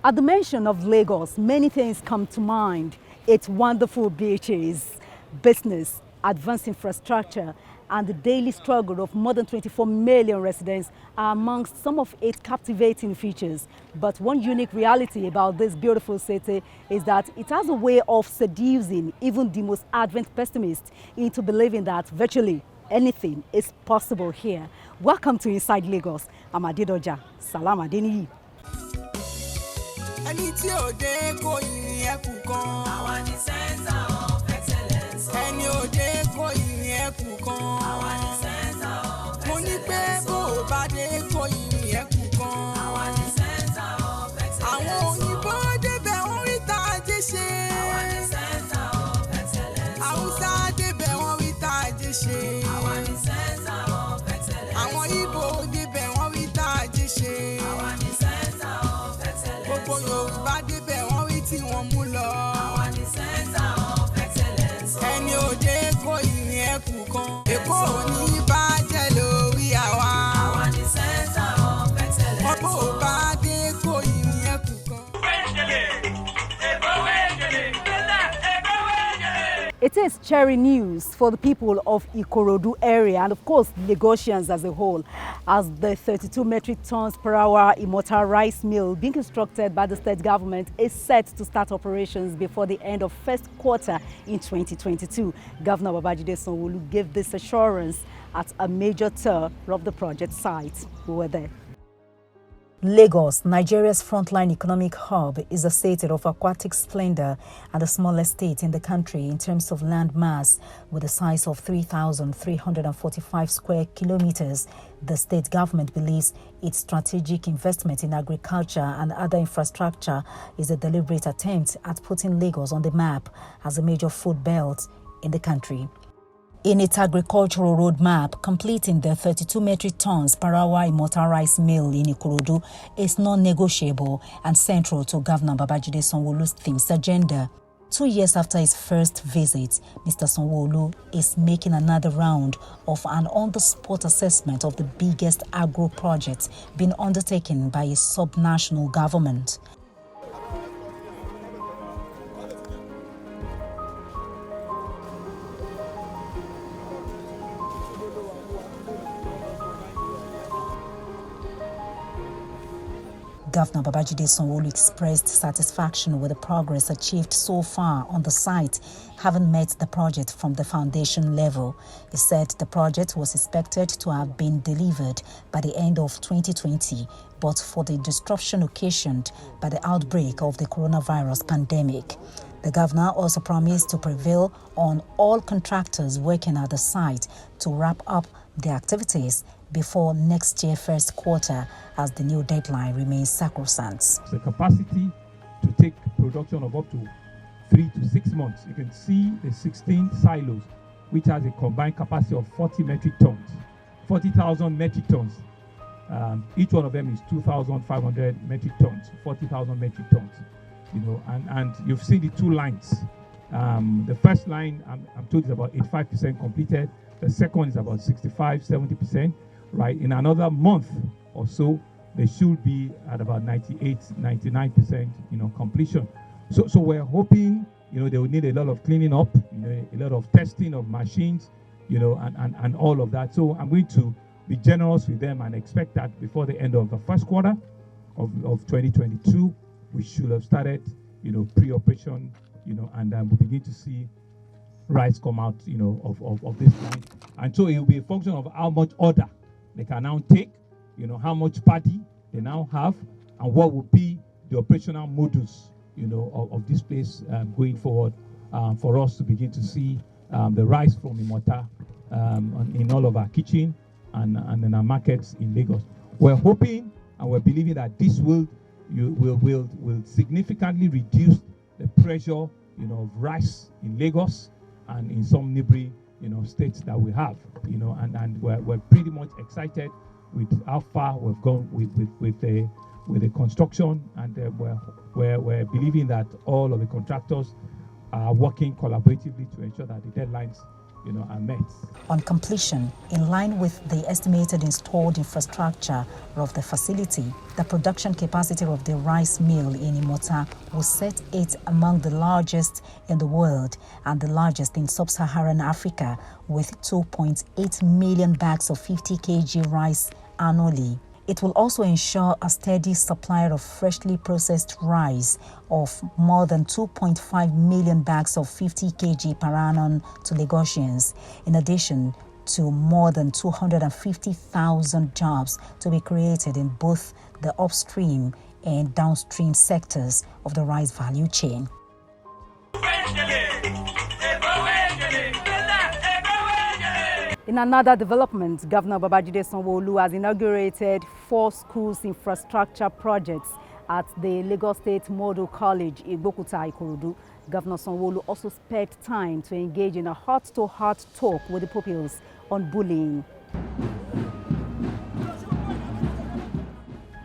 At the mention of Lagos, many things come to mind. Its wonderful beaches, business, advanced infrastructure, and the daily struggle of more than 24 million residents are amongst some of its captivating features. But one unique reality about this beautiful city is that it has a way of seducing even the most ardent pessimists into believing that virtually anything is possible here. Welcome to Inside Lagos. I'm Adedoja. Salam Adeniyi. Ẹni tí ò dé kó ìrìn ẹkù kan. Àwa ni center of excellence. Ẹni ò dé kó ìrìn ẹkù kan. Àwa ni center of excellence. Mo ní pé bó o bá dé kó ìrìn ẹkù kan. Àwa ni center of excellence. Àwọn òyìnbó débẹ̀ wọ́n rí tá a jẹ́ ṣe. Àwa ni center of excellence. Haúsá débẹ̀ wọ́n rí tá a jẹ́ ṣe. Àwa ni center of excellence. Àwọn Ìgbò débẹ̀ wọ́n rí tá a jẹ́ ṣe. Àwa ni center of excellence. Gbogbo Yorùbá débẹ̀ wọ́n rí tí wọ́n mú lọ. Àwa ni center of excellence. Ẹni òde kó ìrìn ẹkù kan. Èkó ò ní bàjẹ́ lórí àwa. Àwa ni center of excellence. Ọ̀pọ̀ ò bá dé kó ìrìn ẹkù kan. It is cherry news for the people of IKORODU area and of course Lagosians as a whole, as the 32 metric tons per hour IMOTA rice mill being constructed by the state government is set to start operations before the end of first quarter in 2022. Governor Babajide Sanwo-OLU gave this assurance at a major tour of the project site. We were there. Lagos, Nigeria's frontline economic hub, is a city of aquatic splendor and the smallest state in the country in terms of land mass, with a size of 3,345 square kilometers. The state government believes its strategic investment in agriculture and other infrastructure is a deliberate attempt at putting Lagos on the map as a major food belt in the country. In its agricultural roadmap, completing the 32 metric tons per hour IMOTA rice mill in IKORODU is non-negotiable and central to Governor Babajide Sanwo-OLU's themes agenda. 2 years after his first visit, Mr. Sanwo-OLU is making another round of an on-the-spot assessment of the biggest agro projects being undertaken by a sub-national government. Governor Babajide Sanwo-OLU expressed satisfaction with the progress achieved so far on the site, having met the project from the foundation level. He said the project was expected to have been delivered by the end of 2020, but for the disruption occasioned by the outbreak of the coronavirus pandemic. The governor also promised to prevail on all contractors working at the site to wrap up their activities before next year first quarter, as the new deadline remains sacrosanct. The capacity to take production of up to 3 to 6 months. You can see the 16 silos, which has a combined capacity of 40 metric tons, 40,000 metric tons. Each one of them is 2,500 metric tons, 40,000 metric tons. You know, and you've seen the two lines. The first line, I'm told, is about 85% completed. The second one is about 65, 70%. Right, in another month or so, they should be at about 98, 99%, completion. So we're hoping, they will need a lot of cleaning up, a lot of testing of machines, and all of that. So I'm going to be generous with them and expect that before the end of the first quarter of 2022, we should have started, pre-operation, and we'll begin to see rice come out, of this line. And so it will be a function of how much order they can now take, how much paddy they now have, and what will be the operational modus, of this place going forward, for us to begin to see the rice from IMOTA in all of our kitchen and in our markets in Lagos. We're hoping and we're believing that this will significantly reduce the pressure, of rice in Lagos and in some neighboring states that we have, and we're pretty much excited with how far we've gone with the construction, and we're believing that all of the contractors are working collaboratively to ensure that the deadlines are met. On completion, in line with the estimated installed infrastructure of the facility, the production capacity of the rice mill in IMOTA will set it among the largest in the world and the largest in sub-Saharan Africa, with 2.8 million bags of 50 kg rice annually. It will also ensure a steady supply of freshly processed rice of more than 2.5 million bags of 50 kg per annum to Lagosians, in addition to more than 250,000 jobs to be created in both the upstream and downstream sectors of the rice value chain. In another development, Governor GOV.SANWO-OLU has inaugurated 4 schools infrastructure projects at the Lagos State Model College in IKORODU. Governor Sanwo-Olu also spared time to engage in a heart-to-heart talk with the pupils on bullying.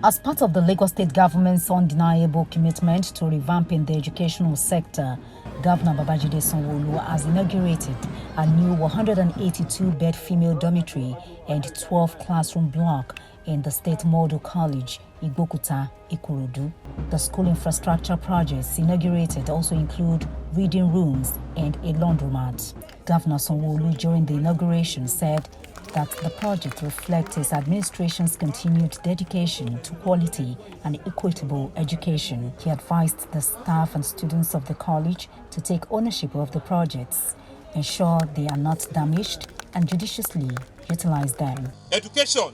As part of the Lagos State government's undeniable commitment to revamping the educational sector, Governor Sanwo-Olu has inaugurated a new 182-bed female dormitory and 12 classroom block in the State Model College, IKORODU. The school infrastructure projects inaugurated also include reading rooms and a laundromat. Governor Sanwo-Olu during the inauguration said that the project reflects his administration's continued dedication to quality and equitable education. He advised the staff and students of the college to take ownership of the projects, ensure they are not damaged, and judiciously utilize them. Education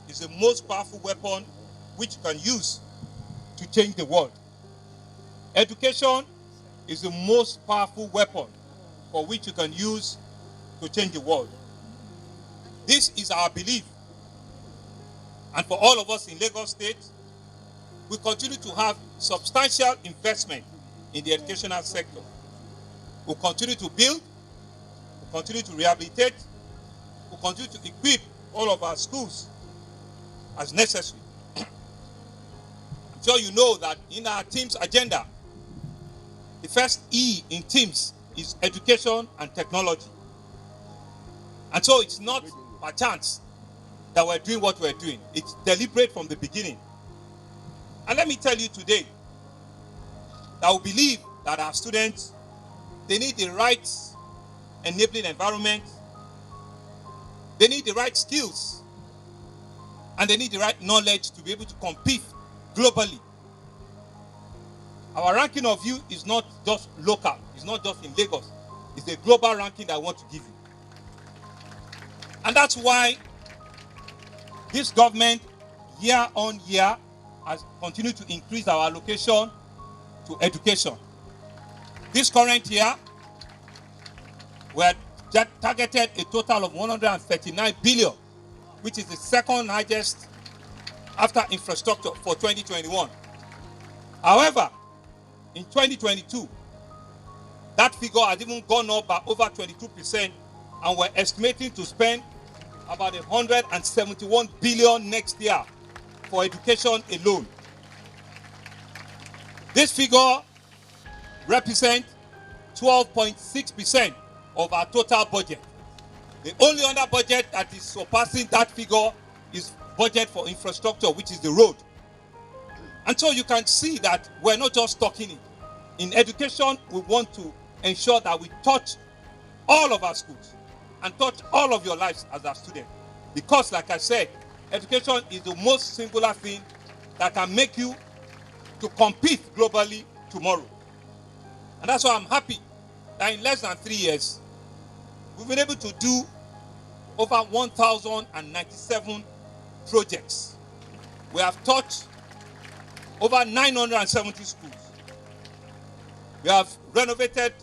is the most powerful weapon which you can use to change the world. Education is the most powerful weapon for which you can use to change the world. This is our belief. And for all of us in Lagos State, we continue to have substantial investment in the educational sector. We'll continue to build, we'll continue to rehabilitate, we'll continue to equip all of our schools as necessary. I'm sure you know that in our team's agenda, the first E in teams is education and technology. And so it's not by chance that we're doing what we're doing. It's deliberate from the beginning. And let me tell you today that we believe that our students, they need the right enabling environment, they need the right skills, and they need the right knowledge to be able to compete globally. Our ranking of you is not just local, it's not just in Lagos, it's a global ranking that I want to give you. And that's why this government, year on year, has continued to increase our allocation to education. This current year, we have targeted a total of 139 billion, which is the second largest after infrastructure for 2021. However, in 2022, that figure has even gone up by over 22%, and we're estimating to spend about 171 billion next year for education alone. This figure represents 12.6% of our total budget. The only other budget that is surpassing that figure is budget for infrastructure, which is the road. And so you can see that we're not just talking it. In education, we want to ensure that we touch all of our schools and touch all of your lives as a student. Because, like I said, education is the most singular thing that can make you to compete globally tomorrow. And that's why I'm happy that in less than 3 years, we've been able to do over 1,097 projects. We have touched over 970 schools. We have renovated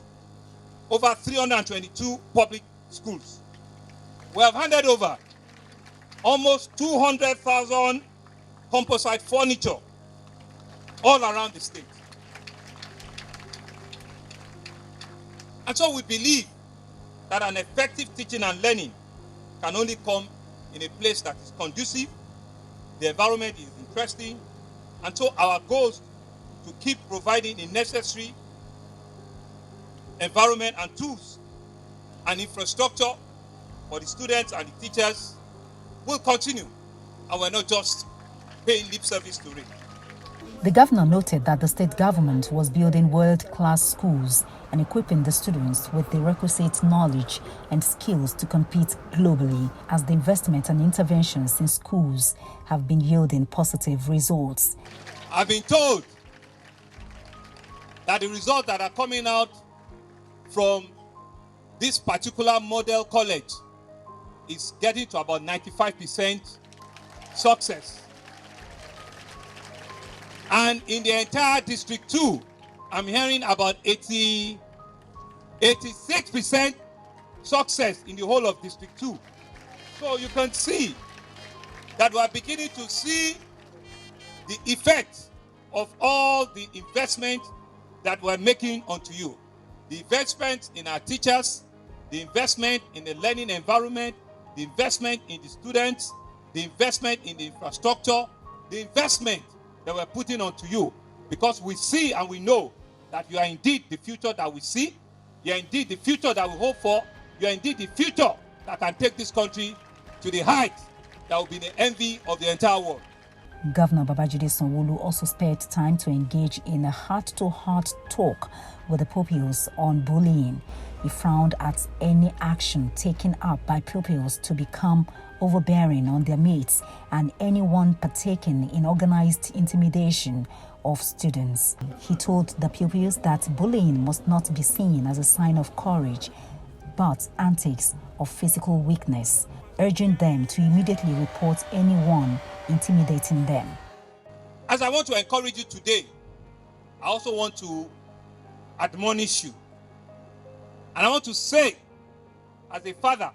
over 322 public schools. We have handed over almost 200,000 composite furniture all around the state. And so we believe that an effective teaching and learning can only come in a place that is conducive, the environment is interesting, and so our goal is to keep providing the necessary environment and tools and infrastructure for the students and the teachers will continue, and we're not just paying lip service to it. The governor noted that the state government was building world-class schools and equipping the students with the requisite knowledge and skills to compete globally, as the investment and interventions in schools have been yielding positive results. I've been told that the results that are coming out from this particular model college is getting to about 95% success. And in the entire District 2, I'm hearing about 86% success in the whole of District 2. So you can see that we are beginning to see the effect of all the investment that we're making onto you. The investment in our teachers, the investment in the learning environment, the investment in the students, the investment in the infrastructure, the investment that we're putting onto you, because we see and we know that you are indeed the future that we see, you are indeed the future that we hope for, you are indeed the future that can take this country to the height that will be the envy of the entire world. Governor Babajide Sanwo-OLU also spared time to engage in a heart-to-heart talk with the pupils on bullying. He frowned at any action taken up by pupils to become overbearing on their mates and anyone partaking in organized intimidation of students. He told the pupils that bullying must not be seen as a sign of courage, but antics of physical weakness, urging them to immediately report anyone intimidating them. As I want to encourage you today, I also want to admonish you. And I want to say, as a father,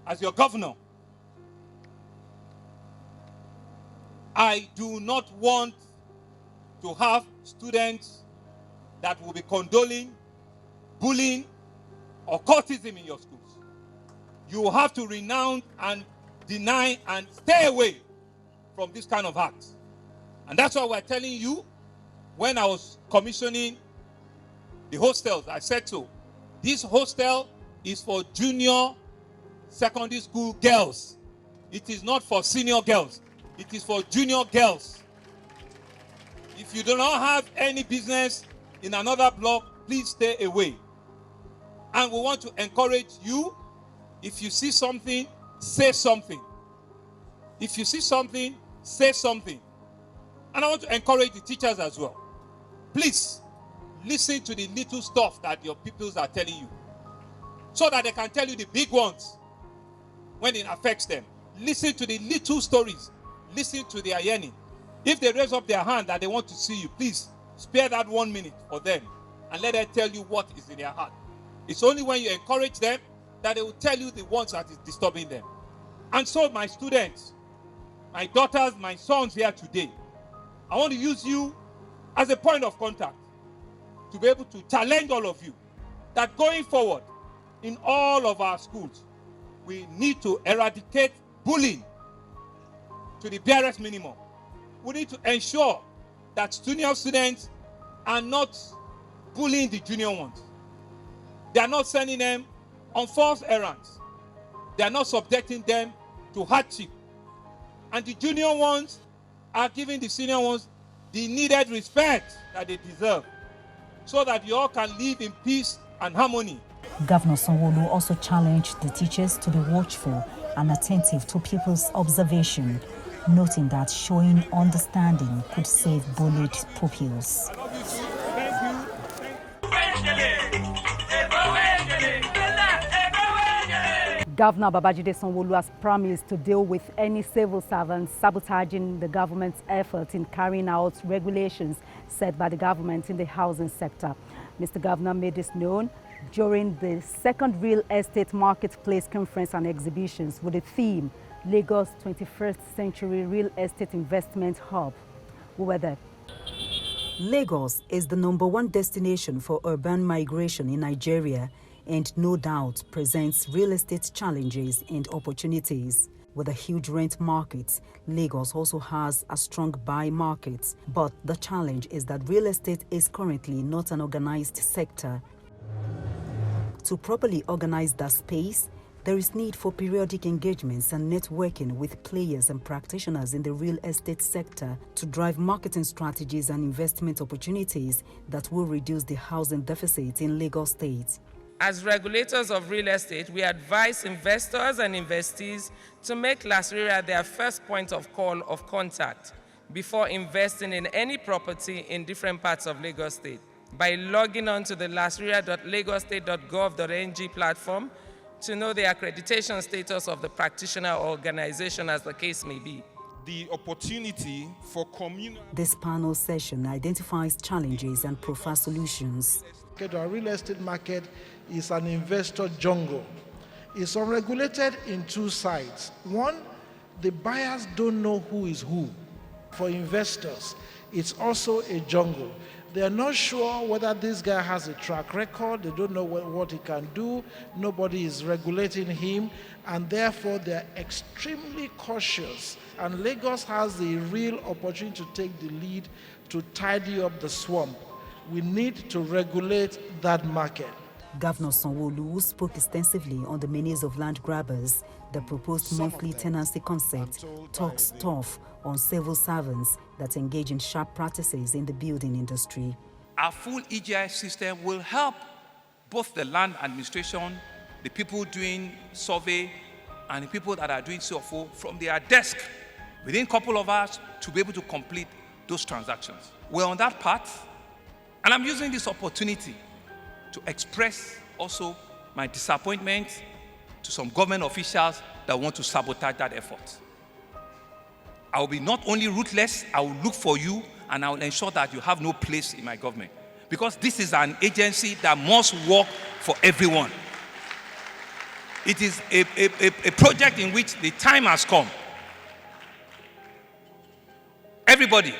as your governor, I do not want to have students that will be condoling bullying or cultism in your schools. You have to renounce and deny and stay away from this kind of acts. And that's why we're telling you, when I was commissioning the hostels, I said so. This hostel is for junior secondary school girls. It is not for senior girls. It is for junior girls. If you do not have any business in another block, please stay away. And we want to encourage you, if you see something, say something. If you see something, say something. And I want to encourage the teachers as well. Please, listen to the little stuff that your pupils are telling you, so that they can tell you the big ones when it affects them. Listen to the little stories. Listen to their yearning. If they raise up their hand that they want to see you, please spare that 1 minute for them and let them tell you what is in their heart. It's only when you encourage them that they will tell you the ones that is disturbing them. And so, my students, my daughters, my sons here today, I want to use you as a point of contact to be able to challenge all of you that going forward in all of our schools, we need to eradicate bullying to the barest minimum. We need to ensure that senior students are not bullying the junior ones. They are not sending them on false errands. They are not subjecting them to hardship. And the junior ones are giving the senior ones the needed respect that they deserve, so that you all can live in peace and harmony. Governor Sanwo-OLU also challenged the teachers to be watchful and attentive to pupils' observation, noting that showing understanding could save bullied pupils. Governor Babajide Sanwo-OLU has promised to deal with any civil servants sabotaging the government's efforts in carrying out regulations set by the government in the housing sector. Mr. Governor made this known during the second Real Estate Marketplace Conference and Exhibitions with the theme, Lagos 21st Century Real Estate Investment Hub. We were there. Lagos is the #1 destination for urban migration in Nigeria, and no doubt presents real estate challenges and opportunities. With a huge rent market, Lagos also has a strong buy market. But the challenge is that real estate is currently not an organized sector. To properly organize that space, there is need for periodic engagements and networking with players and practitioners in the real estate sector to drive marketing strategies and investment opportunities that will reduce the housing deficit in Lagos State. As regulators of real estate, we advise investors and investees to make Lasriria their first point of call of contact before investing in any property in different parts of Lagos State by logging on to the lasriria.lagostate.gov.ng platform to know the accreditation status of the practitioner or organization, as the case may be. The opportunity for community. This panel session identifies challenges and provides solutions. Our real estate market is an investor jungle. It's unregulated in two sides. One, the buyers don't know who is who. For investors, it's also a jungle. They're not sure whether this guy has a track record. They don't know what he can do. Nobody is regulating him, and therefore they're extremely cautious. And Lagos has the real opportunity to take the lead to tidy up the swamp. We need to regulate that market. Governor GOV.SANWO-OLU spoke extensively on the menace of land grabbers. The proposed monthly tenancy concept talks tough on civil servants that engage in sharp practices in the building industry. Our full EGI system will help both the land administration, the people doing survey, and the people that are doing CFO from their desk within a couple of hours to be able to complete those transactions. We're on that path, and I'm using this opportunity to express also my disappointment to some government officials that want to sabotage that effort. I will be not only ruthless, I will look for you, and I will ensure that you have no place in my government. Because this is an agency that must work for everyone. It is a project in which the time has come. Everybody,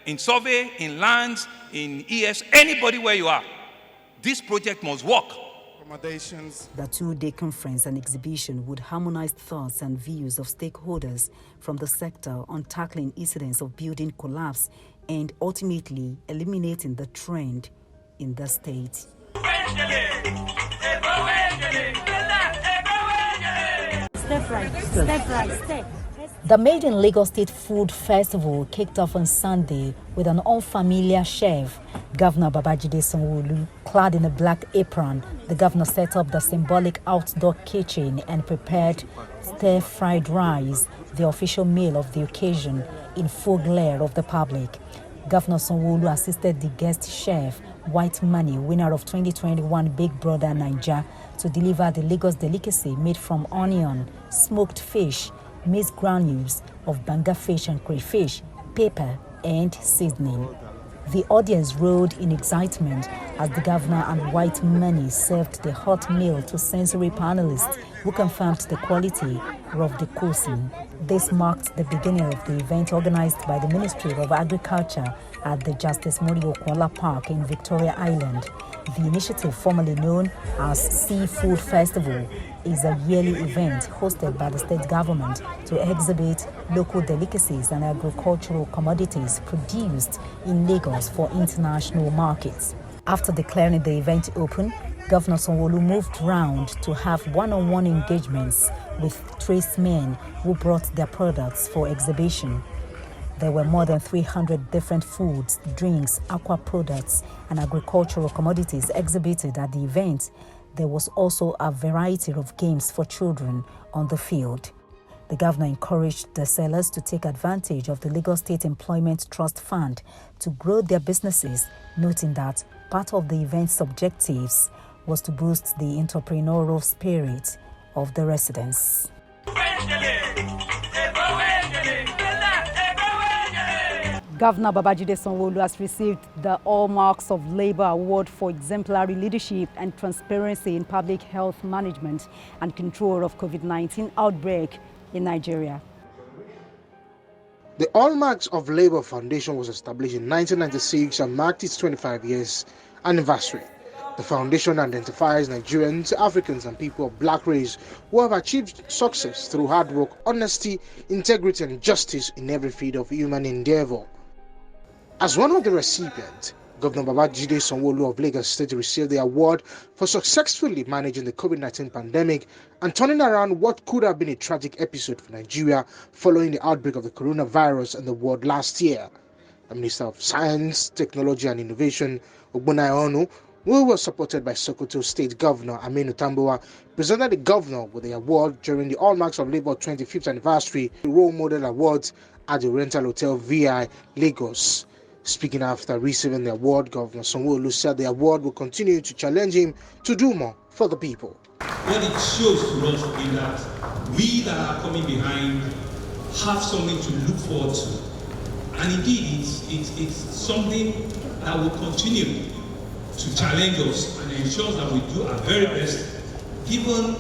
in survey, in lands, in ES, anybody where you are, this project must work. The two-day conference and exhibition would harmonize thoughts and views of stakeholders from the sector on tackling incidents of building collapse and ultimately eliminating the trend in the state. Step right, step right, step. The Made in Lagos State Food Festival kicked off on Sunday with an unfamiliar chef, Governor Babajide Sanwo-Olu. Clad in a black apron, the governor set up the symbolic outdoor kitchen and prepared stir-fried rice, the official meal of the occasion, in full glare of the public. Governor Sanwo-Olu assisted the guest chef, White Money, winner of 2021 Big Brother Naija, to deliver the Lagos delicacy made from onion, smoked fish, maize granules of banga fish and crayfish, pepper, and seasoning. The audience roared in excitement as the governor and White Money served the hot meal to sensory panelists who confirmed the quality of the cuisine. This marked the beginning of the event organized by the Ministry of Agriculture at the Justice Mori Okola Park in Victoria Island. The initiative, formerly known as Seafood Festival, is a yearly event hosted by the state government to exhibit local delicacies and agricultural commodities produced in Lagos for international markets. After declaring the event open, Governor Sanwo-Olu moved round to have one-on-one engagements with tradesmen who brought their products for exhibition. There were more than 300 different foods, drinks, aqua products, and agricultural commodities exhibited at the event. There was also a variety of games for children on the field. The governor encouraged the sellers to take advantage of the Lagos State Employment Trust Fund to grow their businesses, noting that part of the event's objectives was to boost the entrepreneurial spirit of the residents. Governor Babajide Sanwo-Olu has received the All Marks of Labour Award for exemplary leadership and transparency in public health management and control of COVID-19 outbreak in Nigeria. The All Marks of Labour Foundation was established in 1996 and marked its 25 years anniversary. The foundation identifies Nigerians, Africans, and people of black race who have achieved success through hard work, honesty, integrity, and justice in every field of human endeavor. As one of the recipients, Governor Babajide Sanwo-OLU of Lagos State received the award for successfully managing the COVID-19 pandemic and turning around what could have been a tragic episode for Nigeria following the outbreak of the coronavirus in the world last year. The Minister of Science, Technology and Innovation, INAUGURATES, who was supported by Sokoto State Governor Aminu Tambuwa, presented the governor with the award during the All Marks of Labour 25th Anniversary Role Model Awards at the Rental Hotel VI, Lagos. Speaking after receiving the award, Governor Sanwo-OLU said the award will continue to challenge him to do more for the people. What it shows to us is that we that are coming behind have something to look forward to. And indeed, it's something that will continue to challenge us and ensures that we do our very best, given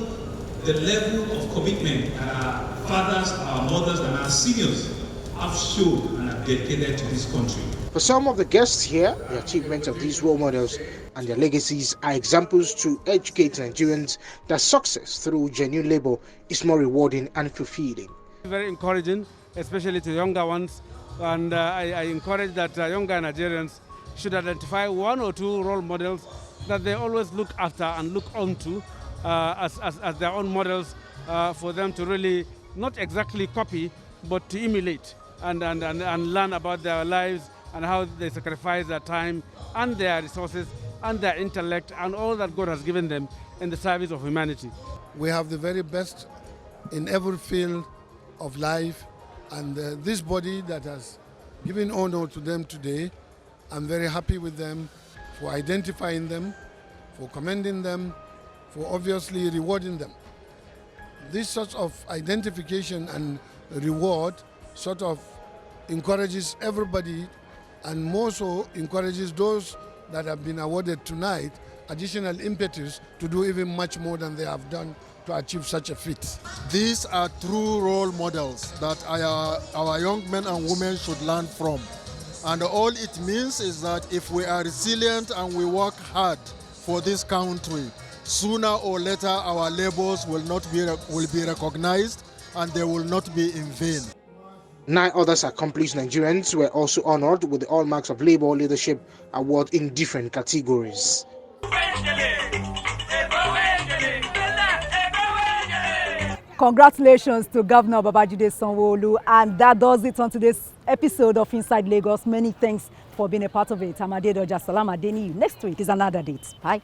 the level of commitment that our fathers, our mothers, and our seniors have shown and have dedicated to this country. For some of the guests here, the achievements of these role models and their legacies are examples to educate Nigerians that success through genuine labor is more rewarding and fulfilling. Very encouraging, especially to younger ones, and I encourage that younger Nigerians should identify one or two role models that they always look after and look on to as their own models for them to really not exactly copy, but to emulate and learn about their lives and how they sacrifice their time and their resources and their intellect and all that God has given them in the service of humanity. We have the very best in every field of life, and this body that has given honor to them today, I'm very happy with them for identifying them, for commending them, for obviously rewarding them. This sort of identification and reward sort of encourages everybody, and more so encourages those that have been awarded tonight additional impetus to do even much more than they have done to achieve such a feat. These are true role models that our young men and women should learn from. And all it means is that if we are resilient and we work hard for this country, sooner or later our labors will be recognized and they will not be in vain. 9 others accomplished Nigerians were also honored with the All Marks of Labour Leadership Award in different categories. Congratulations to Governor Babajide Sanwo-OLU, and that does it on today's episode of Inside Lagos. Many thanks for being a part of it. I'm Adedoja Salam Adeni. Next week is another date. Bye.